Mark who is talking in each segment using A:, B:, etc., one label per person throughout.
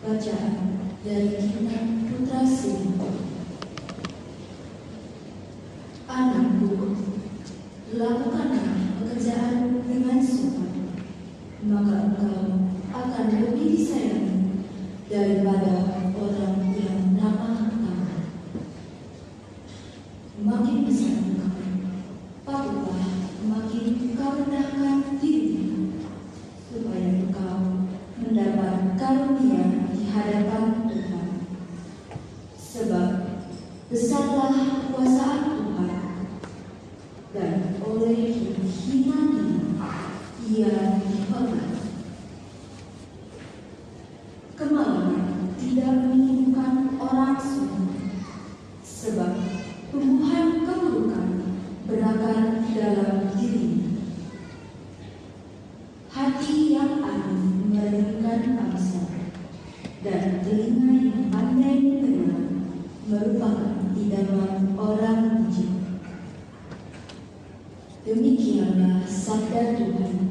A: Bacaan dari kitab Putra Sion. Anakku, lakukanlah pekerjaan dengan sopan, maka engkau akan lebih disayangi daripada orang yang ramah tamah. Makin besar engkau, patutlah makin engkau rendahkan diri, supaya engkau mendapat karunia di hadapan Tuhan. Sebab besarlah kekuasaan Tuhan, dan oleh hina-hina ia dihormati. Kemaluan tidak menyembuhkan orang sombong, sebab tumbuhan keburukan berakar dalam dirinya. Hati yang arif merendahkan bangsa, dan telinga yang pandai mendengar merupakan idaman orang bijak. Demikianlah sabda Tuhan.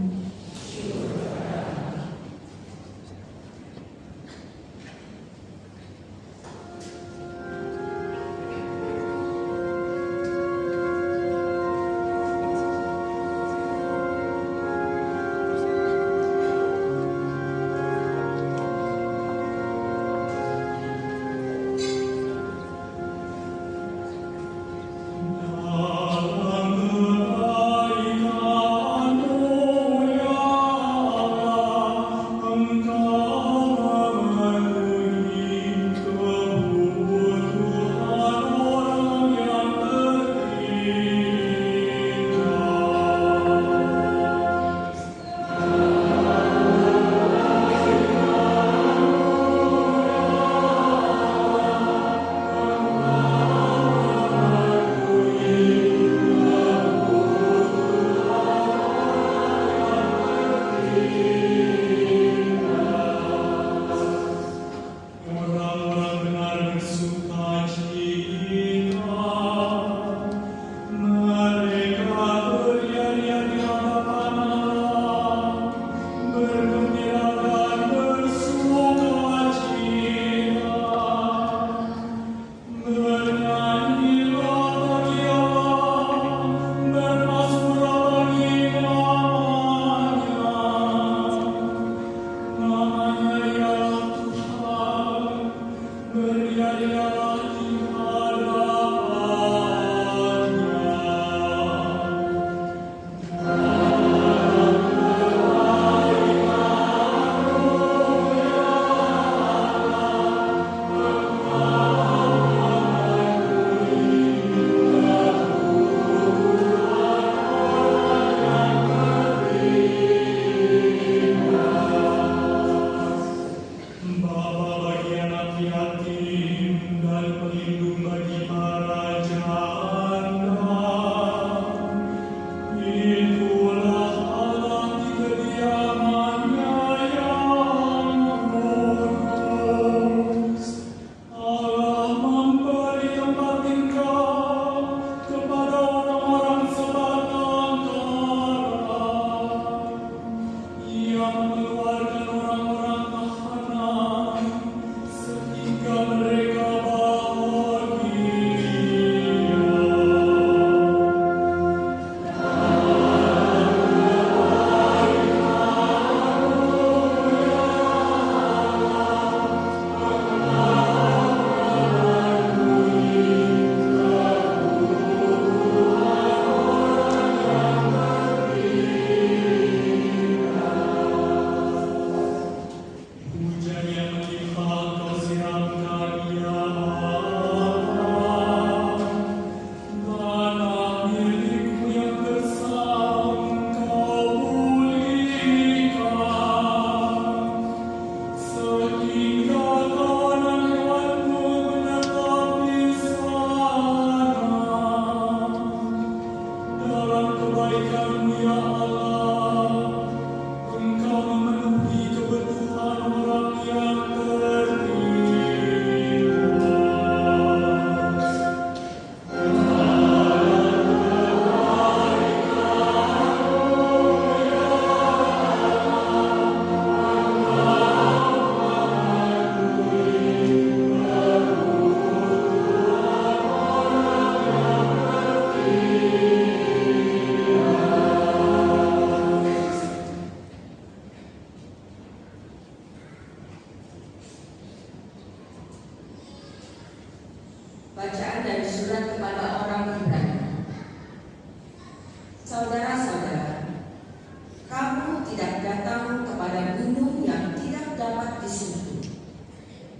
B: Dalam kebaikan Bacaan dari surat kepada orang Ibrani. Saudara-saudara, kamu tidak datang kepada gunung yang tidak dapat disentuh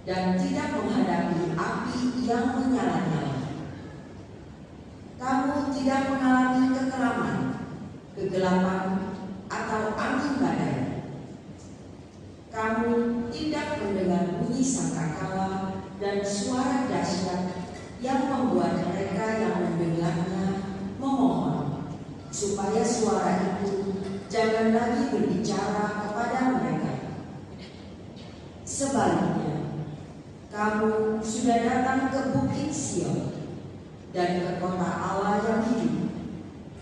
B: dan tidak menghadapi api yang menyala-nyala. Kamu tidak mengalami kekelaman, kegelapan, atau angin badai. Kamu tidak mendengar bunyi sangkakala dan suara dahsyat yang membuat mereka yang mendengarnya memohon supaya suara itu jangan lagi berbicara kepada mereka. Sebaliknya, kamu sudah datang ke Bukit Sion dan ke kota Allah yang hidup,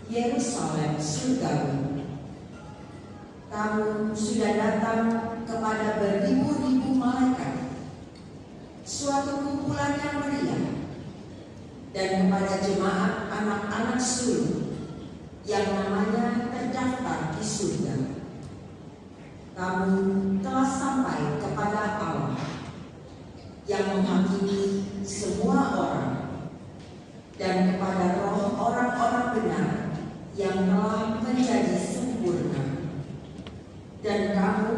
B: Yerusalem surgawi. Kamu sudah datang kepada beribu-ribu malaikat, suatu kumpulan yang meriah, dan kepada jemaat anak-anak sulung yang namanya terdaftar di surga. Kamu telah sampai kepada Allah yang menghakimi semua orang, dan kepada roh orang-orang benar yang telah menjadi sempurna. Dan kamu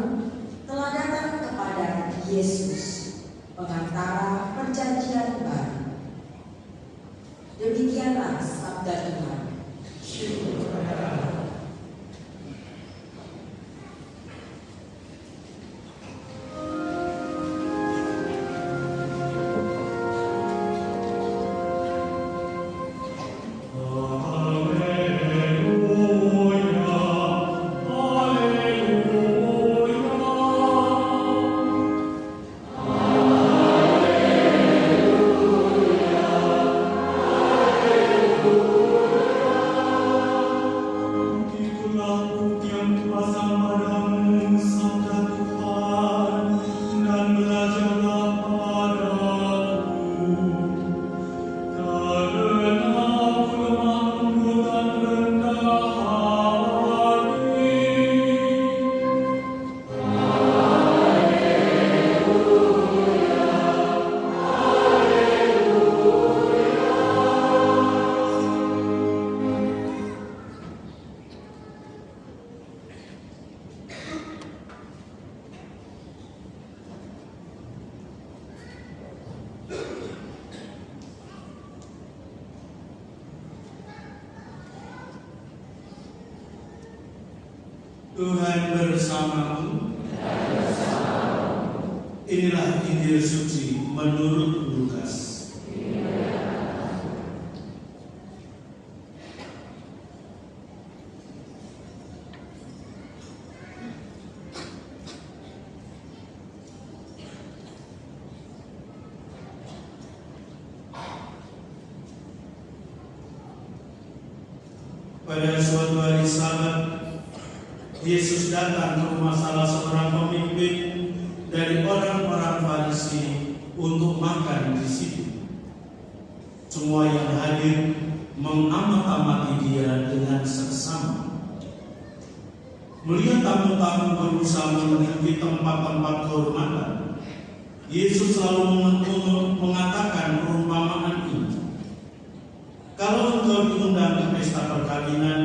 B: telah datang kepada Yesus, pengantara perjanjian baru. Demikianlah sabda Tuhan. Syukur kepada Allah.
C: Tuhan bersamamu. Inilah Injil suci menurut Lukas. Pada suatu hari Sabat, Yesus datang ke rumah salah seorang pemimpin dari orang-orang Farisi untuk makan di situ. Semua yang hadir mengamat-amati dia dengan seksama. Melihat tamu-tamu berusaha memenuhi tempat-tempat kehormatan, Yesus selalu mengatakan perumpamaan ini. Kalau engkau diundang ke pesta perkawinan,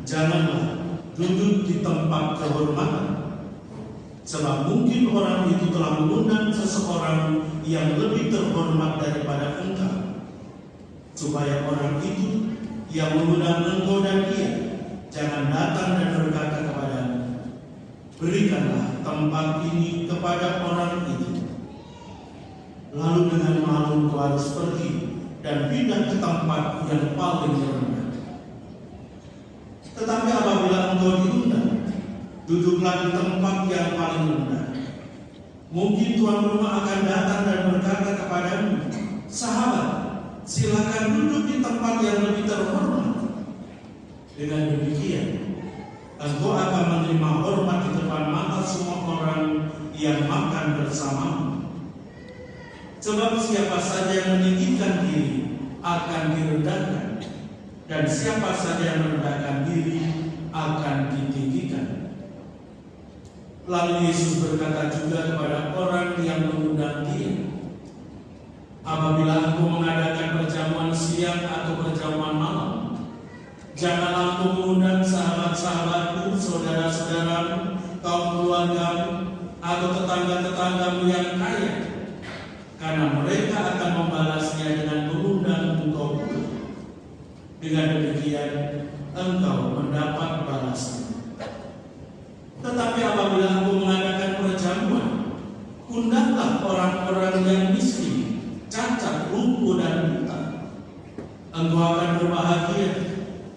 C: janganlah duduk di tempat kehormatan, sebab mungkin orang itu telah mengundang seseorang yang lebih terhormat daripada engkau, supaya orang itu yang mengundang engkau dan dia jangan datang dan berkata kepadamu, berikanlah tempat ini kepada orang itu. Lalu dengan malu engkau harus pergi dan pindah ke tempat yang paling rendah. Tetapi apabila engkau diundang, duduklah di tempat yang paling rendah. Mungkin tuan rumah akan datang dan berkata kepadamu, sahabat, silakan duduk di tempat yang lebih terhormat. Dengan demikian, engkau akan menerima hormat di depan mata semua orang yang makan bersamamu. Sebab siapa saja yang meninggikan diri akan direndahkan, dan siapa saja yang merendahkan diri akan ditinggikan. Lalu Yesus berkata juga kepada orang yang mengundang dia, apabila engkau mengadakan siang atau perjamuan malam. Janganlah engkau mengundang sahabat-sahabatmu, saudara-saudaramu, kaum keluargamu, atau tetangga-tetanggamu yang kaya, karena mereka akan membalasnya dengan mengundang engkau pula. Dengan demikian engkau mendapat balasan. Tetapi apabila engkau mengadakan perjamuan, undanglah orang-orang yang miskin, cacat, lumpuh, dan buta. Engkau akan berbahagia,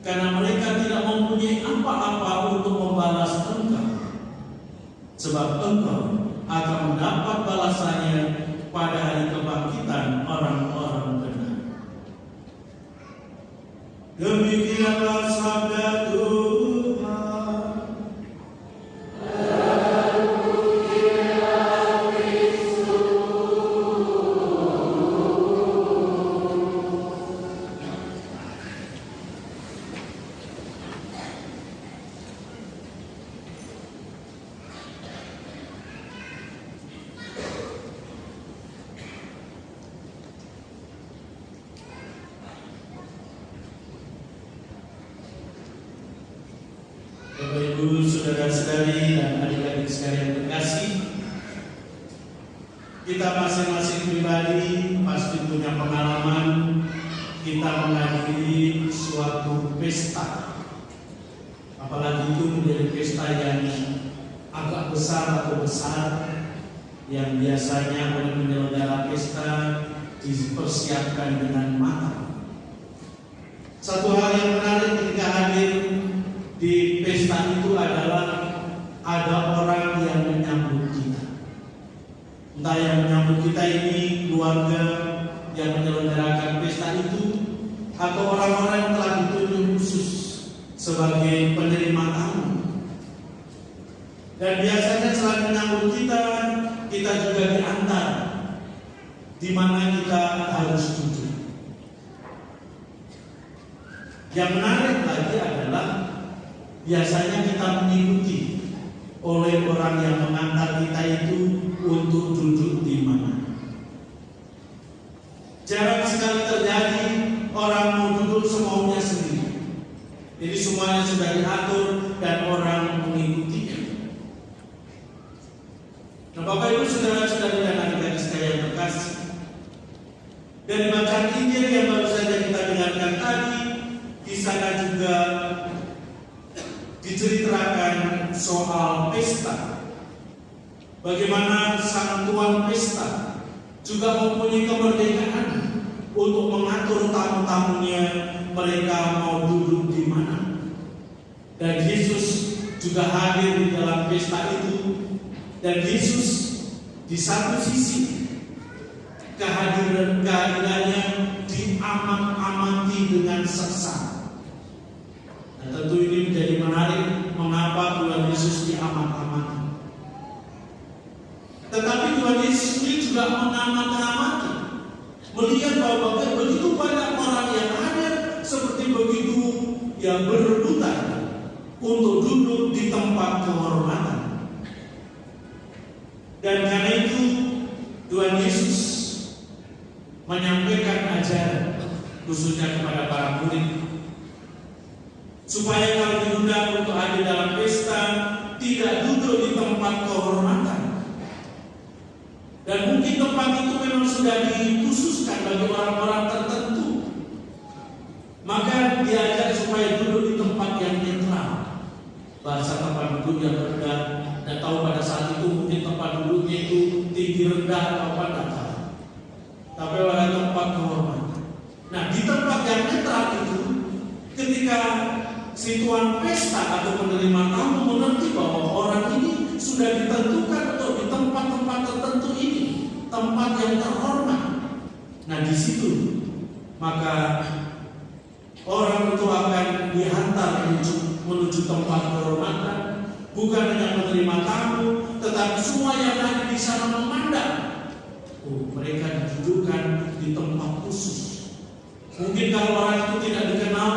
C: karena mereka tidak mempunyai apa-apa untuk membalas engkau, sebab engkau akan mendapat balasannya pada hari kebangkitan orang-orang benar. Demikianlah sabda Tuhan. Bapak Ibu, saudara-saudari dan adik-adik sekalian terkasih, kita masing-masing pribadi pasti punya pengalaman kita menghadiri suatu pesta, apalagi itu menjadi pesta yang agak besar atau besar, yang biasanya oleh penyelenggara pesta dipersiapkan dengan matang. Satu hal yang menarik ketika hadir di pesta itu adalah ada orang yang menyambut kita. Entah yang menyambut kita ini keluarga yang menyelenggarakan pesta itu, atau orang-orang yang telah ditunjuk khusus sebagai penerima tamu. Dan biasanya selain menyambut kita, kita juga diantar di mana kita harus duduk. Yang menarik lagi adalah biasanya kita mengikuti oleh orang yang mengantar kita itu untuk duduk di mana. Jarang sekali terjadi orang mau duduk semaunya sendiri. Jadi semuanya sudah diatur dan orang mengikutinya. Nah, Bapak Ibu, saudara-saudari dan adik-adik sekalian terkasih, dari bacaan Injil yang baru saja kita dengarkan tadi, di sana juga diceritakan soal pesta. Bagaimana sang tuan pesta juga mempunyai kemerdekaan untuk mengatur tamu-tamunya mereka mau duduk di mana. Dan Yesus juga hadir di dalam pesta itu. Dan Yesus di satu sisi kehadirannya diamat-amati dengan seksama. Nah, tentu ini menjadi menarik mengapa Tuhan Yesus diamat-amati. Tetapi Tuhan Yesus ini juga mengamat-amati, melihat bahwa begitu banyak orang yang ada seperti begitu yang berebutan untuk duduk di tempat kehormatan. Dan karena itu Tuhan Yesus menyampaikan ajaran khususnya kepada para murid, supaya kalau diundang untuk hadir dalam pesta tidak duduk di tempat kehormatan. Dan mungkin tempat itu memang sudah dikhususkan bagi orang-orang tertentu, maka diajak supaya duduk di tempat yang netral. Bahasa tempat duduk yang rendah, dan tahu pada saat itu mungkin tempat duduknya itu tinggi rendah atau apa, tidak tahu. Tapi pada tempat kehormatan. Nah, di tempat yang netral itu, ketika si tuan pesta atau penerima tamu mengerti bahwa orang ini sudah ditentukan untuk di tempat-tempat tertentu ini, tempat yang terhormat. Nah, di situ maka orang itu akan dihantar menuju tempat kehormatan. Bukan hanya menerima tamu, tetapi semua yang ada di sana memandang. Oh, mereka didudukkan di tempat khusus. Mungkin kalau orang itu tidak dikenal,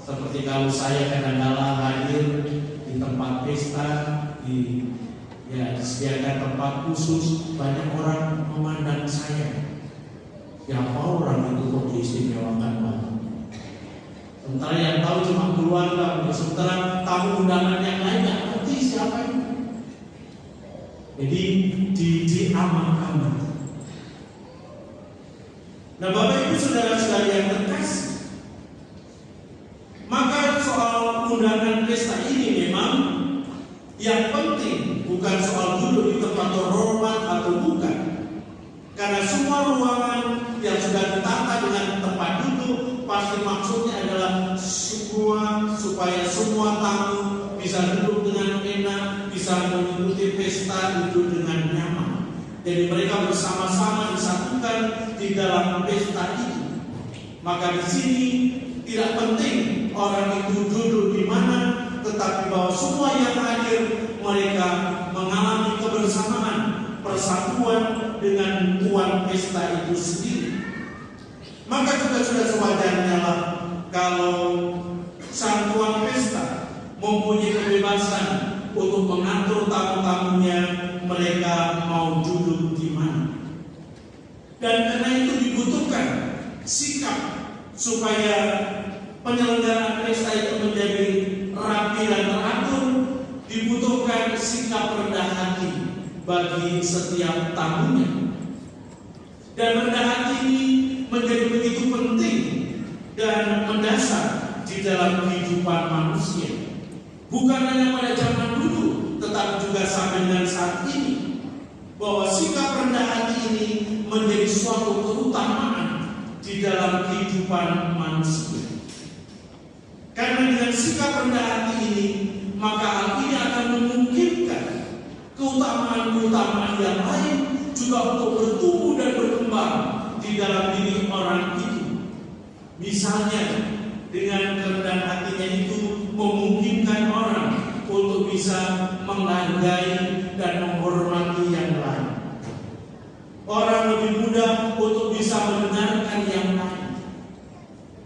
C: seperti kalau saya kadang-kala hadir di tempat pesta, disediakan tempat khusus, banyak orang memandang saya. Siapa orang itu kok diistimewakan banget? Sementara yang tahu cuma keluarga, sementara tamu undangan yang lain nggak ngerti siapa itu. Jadi diamankan. Nah, Bapak Ibu saudara-saudara yang terkasih, maka soal undangan pesta ini memang yang penting bukan soal duduk di tempat terhormat atau bukan, karena semua ruangan yang sudah ditata dengan tempat duduk pasti maksudnya adalah supaya semua tamu bisa duduk dengan enak, bisa mengikuti pesta itu dengan nyaman. Jadi mereka bersama-sama disatukan di dalam pesta itu. Maka di sini tidak penting orang itu duduk di mana, tetapi bahwa semua yang hadir mereka mengalami kebersamaan, persatuan dengan tuan pesta itu sendiri. Maka juga sudah sewajarnya lah kalau sang tuan pesta mempunyai kebebasan untuk mengatur tamu-tamunya mereka mau duduk di mana. Dan karena itu dibutuhkan sikap supaya penyelenggaraan pesta itu menjadi rapi dan teratur. Dibutuhkan sikap rendah hati bagi setiap tamunya. Dan rendah hati ini menjadi begitu penting dan mendasar di dalam kehidupan manusia. Bukan hanya pada zaman dulu, tetapi juga sampai dengan saat ini, bahwa sikap rendah hati ini menjadi suatu keutamaan di dalam kehidupan manusia. Karena dengan sikap rendah hati ini, maka hal ini akan memungkinkan keutamaan-keutamaan yang lain juga untuk bertumbuh dan berkembang di dalam diri orang itu. Misalnya, dengan kerendahan hatinya itu memungkinkan orang untuk bisa menghargai dan menghormati yang lain. Orang lebih mudah untuk bisa mendengarkan yang lain.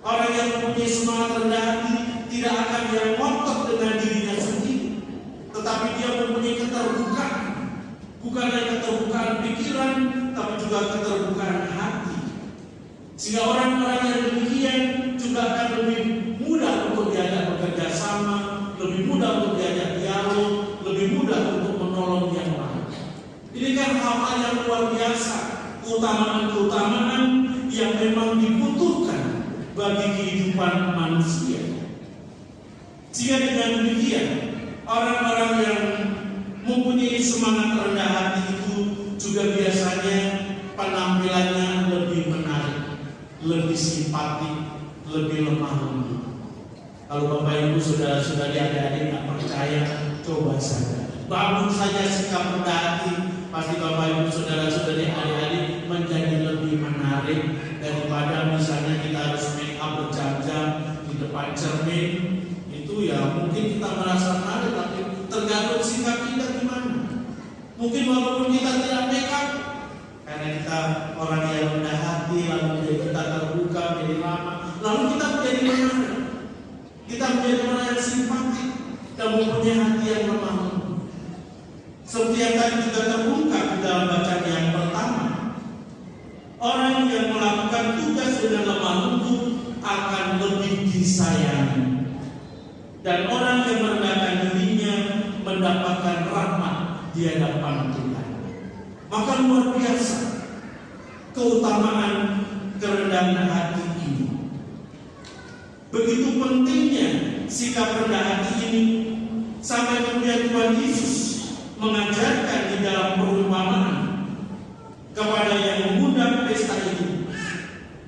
C: Orang yang mempunyai semangat rendah hati tidak akan yang ngotot dengan dirinya sendiri, tetapi dia mempunyai keterbukaan. Bukan hanya keterbukaan pikiran, tapi juga keterbukaan hati. Sehingga orang-orang yang demikian juga akan lebih mudah untuk diajak bekerja sama, lebih mudah untuk diajak dialog, lebih mudah untuk menolong yang lain. Ini kan hal-hal yang luar biasa, keutamaan-keutamaan yang memang dibutuhkan bagi kehidupan manusia. Jika dengan demikian, orang-orang yang mempunyai semangat rendah hati itu juga biasanya penampilannya lebih menarik, lebih simpatik, lebih lemah lembut. Kalau Bapak Ibu saudara-saudari adik-adik tak percaya, coba saja. Bangun saja sikap rendah hati, pasti Bapak Ibu saudara-saudari adik-adik menjadi lebih menarik daripada misalnya kita harus make up berjam-jam di depan cermin. Itu ya mungkin kita merasa menarik, tapi tergantung sikap kita gimana. Mungkin walaupun kita tidak make up, karena kita orang yang rendah hati, lalu kita terbuka menjadi lama, lalu kita menjadi menarik. Kita menjadi orang yang simpatik dan mempunyai hati yang lemah lembut. Seperti yang tadi juga terungkap di dalam bacaan yang pertama, orang yang melakukan tugas dengan lemah lembut akan lebih disayangi, dan orang yang merendahkan dirinya mendapatkan rahmat di hadapan Tuhan. Maka luar biasa keutamaan kerendahan hati ini. Begitu pentingnya sikap rendah hati ini, sampai kemudian Tuhan Yesus mengajarkan di dalam perumpamaan kepada yang mengundang pesta itu,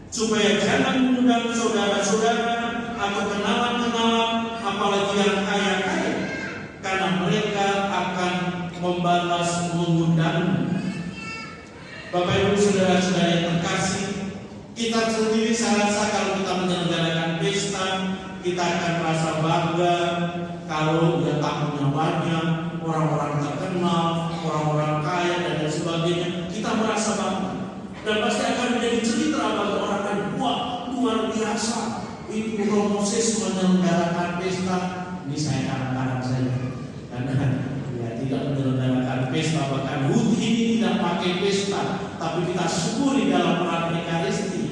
C: supaya jangan mengundang saudara-saudara atau kenalan-kenalan, apalagi yang kaya-kaya, karena mereka akan membalas mengundangmu. Bapak Ibu saudara-saudara yang terkasih, kita sendiri saya rasa kalau kita menyelenggarakan pesta, kita akan merasa bangga kalau ya tamunya banyak, orang-orang terkenal, orang-orang kaya dan lain sebagainya. Kita merasa bangga dan pasti akan menjadi cerita bagi orang lain. Wah, luar biasa, itu Romo Moses menyelenggarakan pesta. Ini saya kadang-kadang saja, karena Ya, tidak menyelenggarakan pesta, bahkan HUT ini tidak pakai pesta, tapi kita syukuri dalam perang Ekaristi.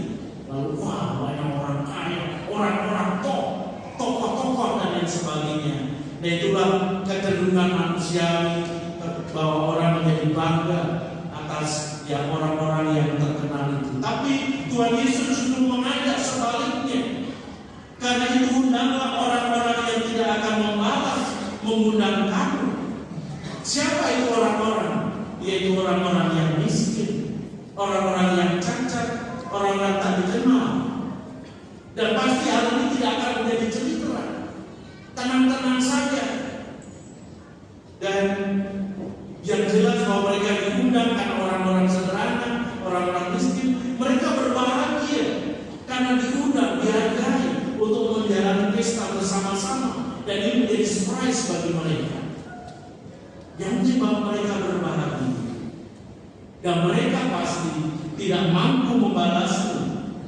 C: Lalu wah, banyak orang kaya, orang-orang tokoh-tokoh dan lain sebagainya. Dan itulah kecenderungan manusiawi bahwa orang menjadi bangga atas orang-orang yang terkenal itu. Tapi Tuhan Yesus justru mengajak sebaliknya. Karena itu undanglah orang-orang yang tidak akan membalas mengundang kamu. Siapa itu orang-orang? Yaitu orang-orang yang miskin, orang-orang yang cacat, orang-orang tak dikenal. Dan pasti hal ini tidak akan menjadi cerita. Tenang-tenang saja. Dan yang jelas bahwa mereka diundang karena orang-orang sederhana, orang-orang miskin, mereka berbahagia karena diundang, dihargai untuk menjalani pesta bersama-sama, dan ini menjadi surprise bagi mereka. Yang menyebabkan mereka berbahagia, dan mereka pasti tidak mampu membalasnya,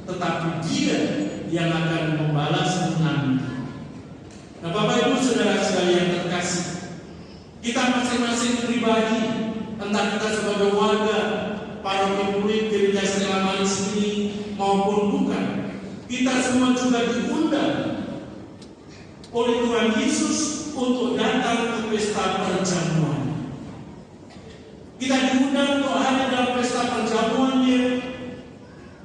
C: tetapi Dia yang akan membalasnya nanti. Nah, Bapak Ibu Saudara sekalian terkasih, kita masing-masing pribadi, entah kita sebagai warga, para murid gereja Stella Maris ini maupun bukan, kita semua juga diundang oleh Tuhan Yesus untuk datang ke pesta perjamuan. Kita diundang untuk hadir dalam pesta perjamuannya.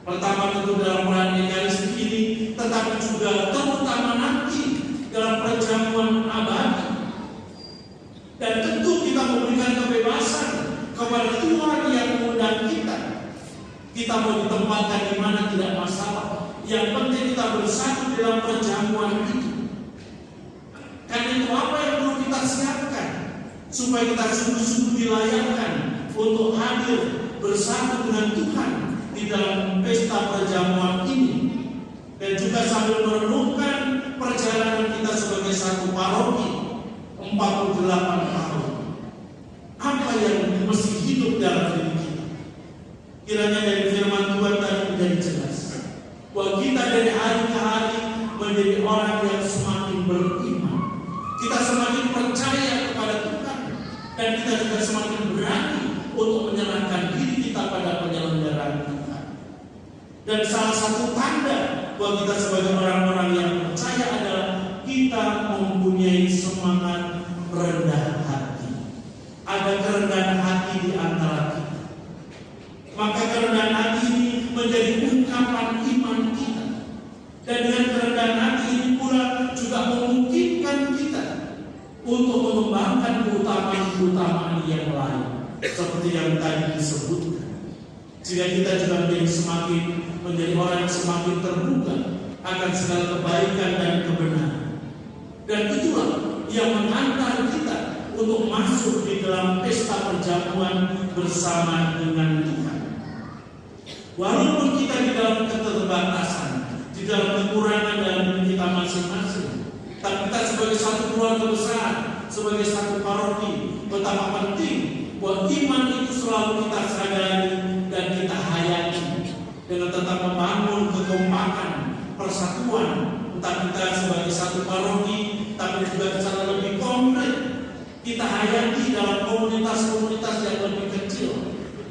C: Pertama tentu dalam perayaan Ekaristi ini, tetapi juga terutama nanti dalam perjamuan abadi. Dan tentu kita memberikan kebebasan kepada Tuhan yang mengundang kita. Kita mau ditempatkan di mana tidak masalah. Yang penting kita bersatu dalam perjamuan itu. Karena itu apa yang perlu kita siapkan supaya kita sungguh-sungguh dilayakkan untuk hadir bersatu dengan Tuhan di dalam pesta perjamuan ini. Dan juga sambil merenungkan perjalanan kita sebagai satu paroki 48 tahun. Apa yang mesti hidup dalam diri kita? Kiranya dari firman Tuhan tadi menjadi jelas bahwa kita dari hari ke hari menjadi orang yang semakin beriman. Kita semakin percaya kepada Tuhan, dan kita juga semakin berani untuk menyerahkan diri kita pada penyelenggaraan Tuhan. Dan salah satu tanda bahwa kita sebagai orang-orang yang percaya adalah kita mempunyai semangat rendah hati. Ada kerendahan hati di antara kita. Maka kerendahan hati ini menjadi ungkapan iman kita. Dan dengan kerendahan hati ini pula juga memungkinkan kita untuk mengembangkan keutamaan-keutamaan yang lain, seperti yang tadi disebutkan. Jika kita juga menjadi orang yang semakin terbuka akan segala kebaikan dan kebenaran. Dan itulah yang mengantar kita untuk masuk di dalam pesta perjamuan bersama dengan Tuhan. Walaupun kita di dalam keterbatasan, di dalam kekurangan dalam diri kita masing-masing, tapi kita sebagai satu keluarga besar, sebagai satu paroki, betapa penting bahwa iman itu selalu kita sadari dan kita hayati dengan tetap membangun kekompakan, persatuan, entah kita sebagai satu paroki, tapi juga secara lebih konkret kita hayati dalam komunitas-komunitas yang lebih kecil,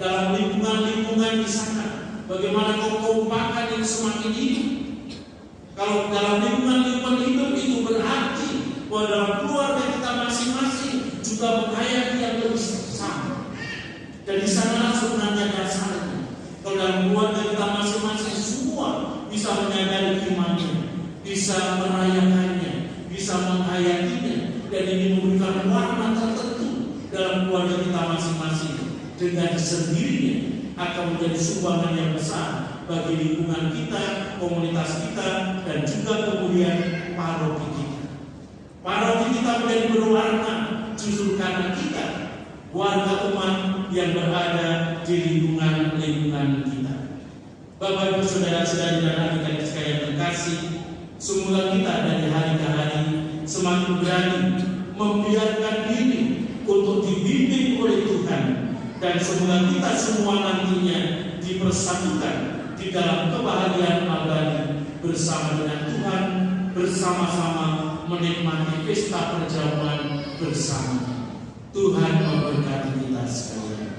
C: dalam lingkungan-lingkungan di sana, bagaimana kekompakan yang semakin hidup. Kalau dalam lingkungan-lingkungan hidup itu berarti bahwa dalam keluarga kita masing-masing juga menghayati yang lebih sama. Dan di sanalah sebenarnya dasarnya. Kalau dalam keluarga kita masing-masing semua bisa menyadari imannya, bisa merayakannya, bisa menghayatinya, dan ini memberikan warna tertentu dalam keluarga kita masing-masing. Dengan sendirinya akan menjadi sumbangan yang besar bagi lingkungan kita, komunitas kita, dan juga kemudian paroki kita. Paroki kita menjadi berwarna justru karena kita warga umat yang berada di lingkungan kita. Bapak Ibu Saudara-saudari dan adik-adik sekalian terkasih, semoga kita dari hari ke hari semakin berani membiarkan diri untuk dibimbing oleh Tuhan, dan semoga kita semua nantinya dipersatukan di dalam kebahagiaan abadi bersama dengan Tuhan, bersama-sama menikmati pesta perjamuan bersama. Tuhan memberkati kita sekalian.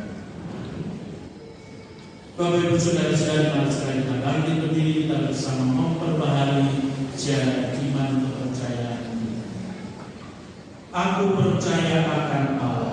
C: Bapak Ibu Saudara-saudari, mari sekali kita bangkit berdiri, kita bersama memperbaharui jalan iman kepercayaan kita. Aku percaya akan Allah,